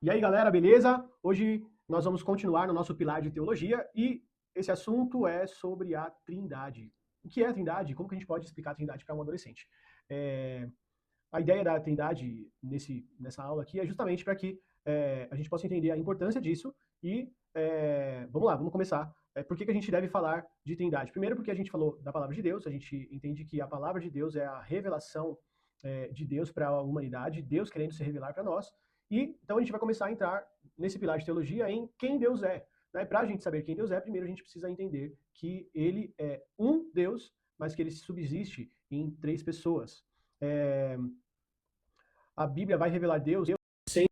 E aí, galera, beleza? Hoje nós vamos continuar no nosso pilar de teologia e esse assunto é sobre a Trindade. O que é a Trindade? Como que a gente pode explicar a Trindade para um adolescente? É, a ideia da Trindade nessa aula aqui é justamente para que a gente possa entender a importância disso e vamos lá, vamos começar. Por que a gente deve falar de Trindade? Primeiro, porque a gente falou da palavra de Deus, a gente entende que a palavra de Deus é a revelação de Deus para a humanidade, Deus querendo se revelar para nós. E então a gente vai começar a entrar nesse pilar de teologia em quem Deus é. Né? Para a gente saber quem Deus é, primeiro a gente precisa entender que ele é um Deus, mas que ele subsiste em três pessoas. É, a Bíblia vai revelar Deus sem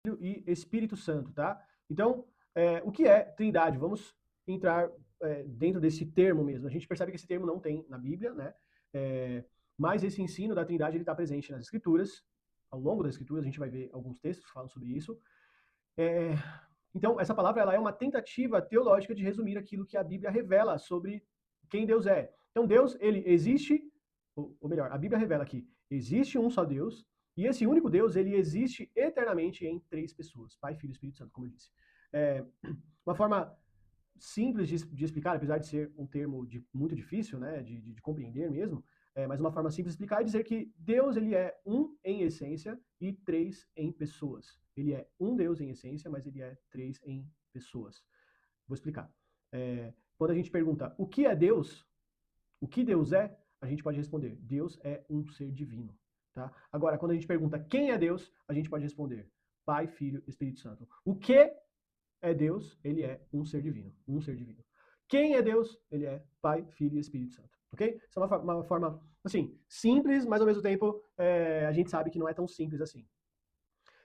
Filho e Espírito Santo, tá? Então, o que é Trindade? Vamos entrar dentro desse termo mesmo. A gente percebe que esse termo não tem na Bíblia, né? Mas esse ensino da Trindade ele está presente nas Escrituras. Ao longo das Escrituras a gente vai ver alguns textos que falam sobre isso. Então, essa palavra ela é uma tentativa teológica de resumir aquilo que a Bíblia revela sobre quem Deus é. Então, Deus, ele existe, ou melhor, a Bíblia revela que existe um só Deus, e esse único Deus, ele existe eternamente em três pessoas, Pai, Filho e Espírito Santo, como eu disse. Uma forma simples de explicar, apesar de ser um termo muito difícil, né, de compreender mesmo, mas uma forma simples de explicar é dizer que Deus ele é um em essência e três em pessoas. Ele é um Deus em essência, mas ele é três em pessoas. Vou explicar. Quando a gente pergunta o que é Deus, o que Deus é, a gente pode responder: Deus é um ser divino. Tá? Agora, quando a gente pergunta quem é Deus, a gente pode responder: Pai, Filho, Espírito Santo. O que é Deus? Ele é um ser divino. Um ser divino. Quem é Deus? Ele é Pai, Filho e Espírito Santo. Ok? Essa é uma forma, assim, simples, mas ao mesmo tempo a gente sabe que não é tão simples assim.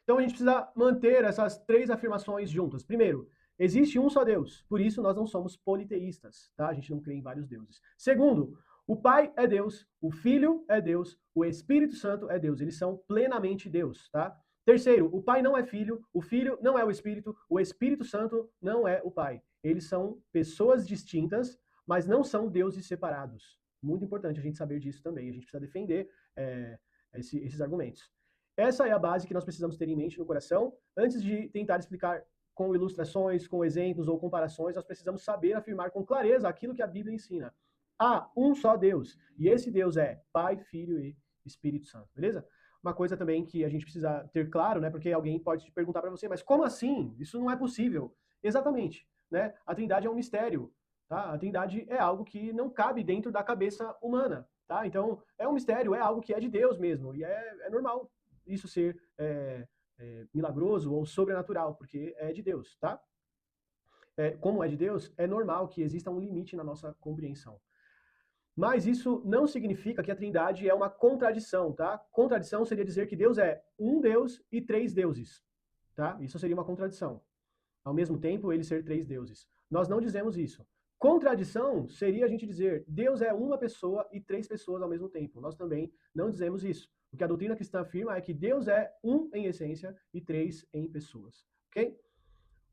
Então a gente precisa manter essas três afirmações juntas. Primeiro, existe um só Deus, por isso nós não somos politeístas, tá? A gente não crê em vários deuses. Segundo, o Pai é Deus, o Filho é Deus, o Espírito Santo é Deus. Eles são plenamente Deus, tá? Terceiro, o Pai não é Filho, o Filho não é o Espírito Santo não é o Pai. Eles são pessoas distintas, mas não são deuses separados. Muito importante a gente saber disso também. A gente precisa defender esses argumentos. Essa é a base que nós precisamos ter em mente no coração. Antes de tentar explicar com ilustrações, com exemplos ou comparações, nós precisamos saber afirmar com clareza aquilo que a Bíblia ensina. Há um só Deus, e esse Deus é Pai, Filho e Espírito Santo, beleza? Uma coisa também que a gente precisa ter claro, né? Porque alguém pode te perguntar para você, mas como assim? Isso não é possível. Exatamente, né? A Trindade é um mistério, tá? A Trindade é algo que não cabe dentro da cabeça humana, tá? Então, é um mistério, é algo que é de Deus mesmo, e é normal isso ser milagroso ou sobrenatural, porque é de Deus, tá? Como é de Deus, é normal que exista um limite na nossa compreensão. Mas isso não significa que a Trindade é uma contradição, tá? Contradição seria dizer que Deus é um Deus e três deuses, tá? Isso seria uma contradição. Ao mesmo tempo, ele ser três deuses. Nós não dizemos isso. Contradição seria a gente dizer Deus é uma pessoa e três pessoas ao mesmo tempo. Nós também não dizemos isso. O que a doutrina cristã afirma é que Deus é um em essência e três em pessoas. Ok?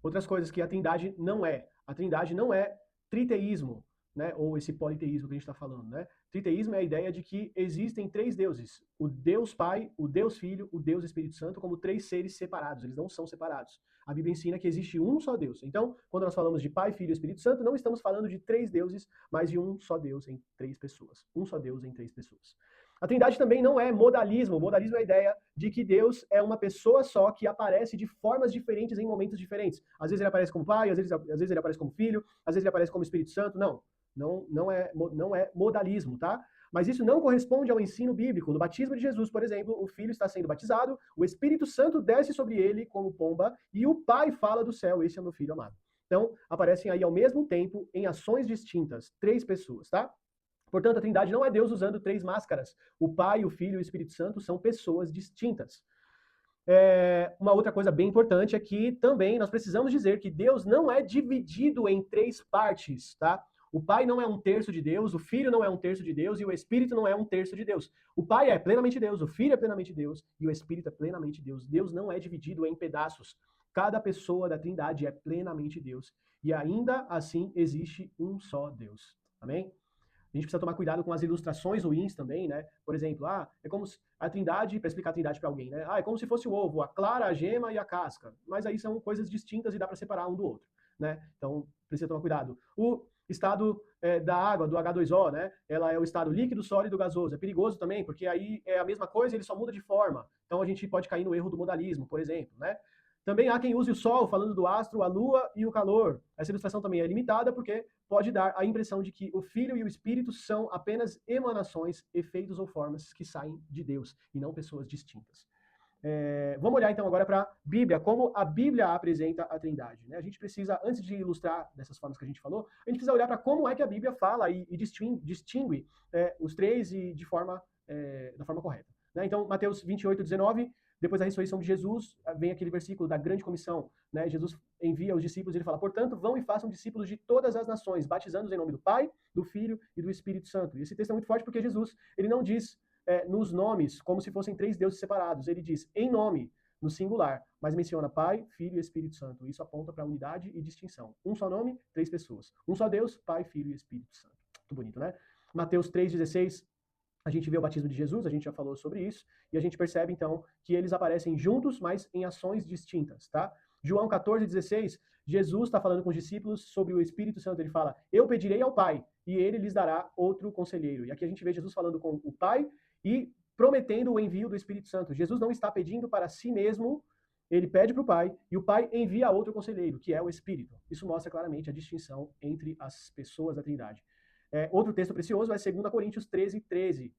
Outras coisas que a Trindade não é. A Trindade não é triteísmo, né? Ou esse politeísmo que a gente está falando, né? Triteísmo é a ideia de que existem três deuses: o Deus Pai, o Deus Filho, o Deus Espírito Santo, como três seres separados. Eles não são separados. A Bíblia ensina que existe um só Deus. Então, quando nós falamos de Pai, Filho e Espírito Santo, não estamos falando de três deuses, mas de um só Deus em três pessoas. Um só Deus em três pessoas. A Trindade também não é modalismo. O modalismo é a ideia de que Deus é uma pessoa só que aparece de formas diferentes em momentos diferentes. Às vezes ele aparece como Pai, às vezes ele aparece como Filho, às vezes ele aparece como Espírito Santo. Não é modalismo, tá? Mas isso não corresponde ao ensino bíblico. No batismo de Jesus, por exemplo, o Filho está sendo batizado, o Espírito Santo desce sobre ele como pomba e o Pai fala do céu: esse é meu Filho amado. Então, aparecem aí ao mesmo tempo, em ações distintas, três pessoas, tá? Portanto, a Trindade não é Deus usando três máscaras. O Pai, o Filho e o Espírito Santo são pessoas distintas. Uma outra coisa bem importante é que também nós precisamos dizer que Deus não é dividido em três partes, tá? O Pai não é um terço de Deus, o Filho não é um terço de Deus e o Espírito não é um terço de Deus. O Pai é plenamente Deus, o Filho é plenamente Deus e o Espírito é plenamente Deus. Deus não é dividido em pedaços. Cada pessoa da Trindade é plenamente Deus. E ainda assim existe um só Deus. Amém? A gente precisa tomar cuidado com as ilustrações ruins também, né? Por exemplo, é como se a Trindade, para explicar a Trindade para alguém, né? É como se fosse o ovo, a clara, a gema e a casca. Mas aí são coisas distintas e dá para separar um do outro, né? Então precisa tomar cuidado. O estado da água, do H2O, né? Ela é o estado líquido, sólido, gasoso. É perigoso também, porque aí é a mesma coisa, ele só muda de forma. Então a gente pode cair no erro do modalismo, por exemplo, né? Também há quem use o Sol, falando do astro, a Lua e o calor. Essa ilustração também é limitada porque pode dar a impressão de que o Filho e o Espírito são apenas emanações, efeitos ou formas que saem de Deus e não pessoas distintas. Vamos olhar então agora para a Bíblia, como a Bíblia apresenta a Trindade. Né? A gente precisa, antes de ilustrar dessas formas que a gente falou, a gente precisa olhar para como é que a Bíblia fala e distingue os três e da forma correta. Né? Então, Mateus 28:19, depois da ressurreição de Jesus, vem aquele versículo da grande comissão. Né? Jesus envia os discípulos e ele fala, portanto, vão e façam discípulos de todas as nações, batizando-os em nome do Pai, do Filho e do Espírito Santo. E esse texto é muito forte porque Jesus, ele não diz nos nomes como se fossem três deuses separados. Ele diz em nome, no singular, mas menciona Pai, Filho e Espírito Santo. Isso aponta para unidade e distinção. Um só nome, três pessoas. Um só Deus, Pai, Filho e Espírito Santo. Muito bonito, né? Mateus 3,16, a gente vê o batismo de Jesus, a gente já falou sobre isso, e a gente percebe, então, que eles aparecem juntos, mas em ações distintas, tá? João 14,16, Jesus está falando com os discípulos sobre o Espírito Santo. Ele fala, eu pedirei ao Pai, e ele lhes dará outro conselheiro. E aqui a gente vê Jesus falando com o Pai e prometendo o envio do Espírito Santo. Jesus não está pedindo para si mesmo, ele pede para o Pai, e o Pai envia outro conselheiro, que é o Espírito. Isso mostra claramente a distinção entre as pessoas da Trindade. Outro texto precioso é 2 Coríntios 13:13.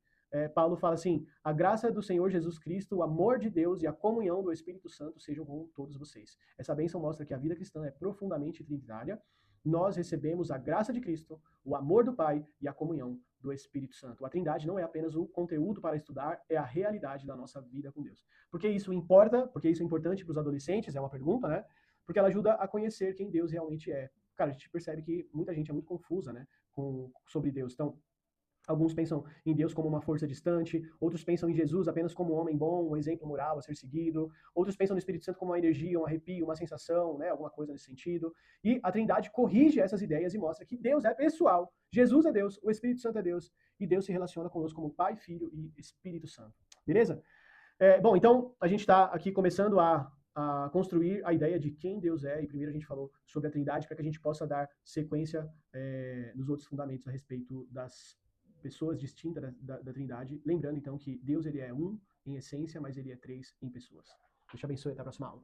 Paulo fala assim, a graça do Senhor Jesus Cristo, o amor de Deus e a comunhão do Espírito Santo sejam com todos vocês. Essa bênção mostra que a vida cristã é profundamente trinitária. Nós recebemos a graça de Cristo, o amor do Pai e a comunhão do Espírito Santo. A Trindade não é apenas o conteúdo para estudar, é a realidade da nossa vida com Deus. Por que isso importa? Porque isso é importante para os adolescentes? É uma pergunta, né? Porque ela ajuda a conhecer quem Deus realmente é. Cara, a gente percebe que muita gente é muito confusa, né, sobre Deus. Então, alguns pensam em Deus como uma força distante, outros pensam em Jesus apenas como um homem bom, um exemplo moral a ser seguido, outros pensam no Espírito Santo como uma energia, um arrepio, uma sensação, né, alguma coisa nesse sentido. E a Trindade corrige essas ideias e mostra que Deus é pessoal, Jesus é Deus, o Espírito Santo é Deus, e Deus se relaciona conosco como Pai, Filho e Espírito Santo. Beleza? Bom, então a gente está aqui começando a construir a ideia de quem Deus é, e primeiro a gente falou sobre a Trindade para que a gente possa dar sequência nos outros fundamentos a respeito das pessoas distintas da Trindade, lembrando então que Deus ele é um em essência, mas ele é três em pessoas. Deus te abençoe, até a próxima aula.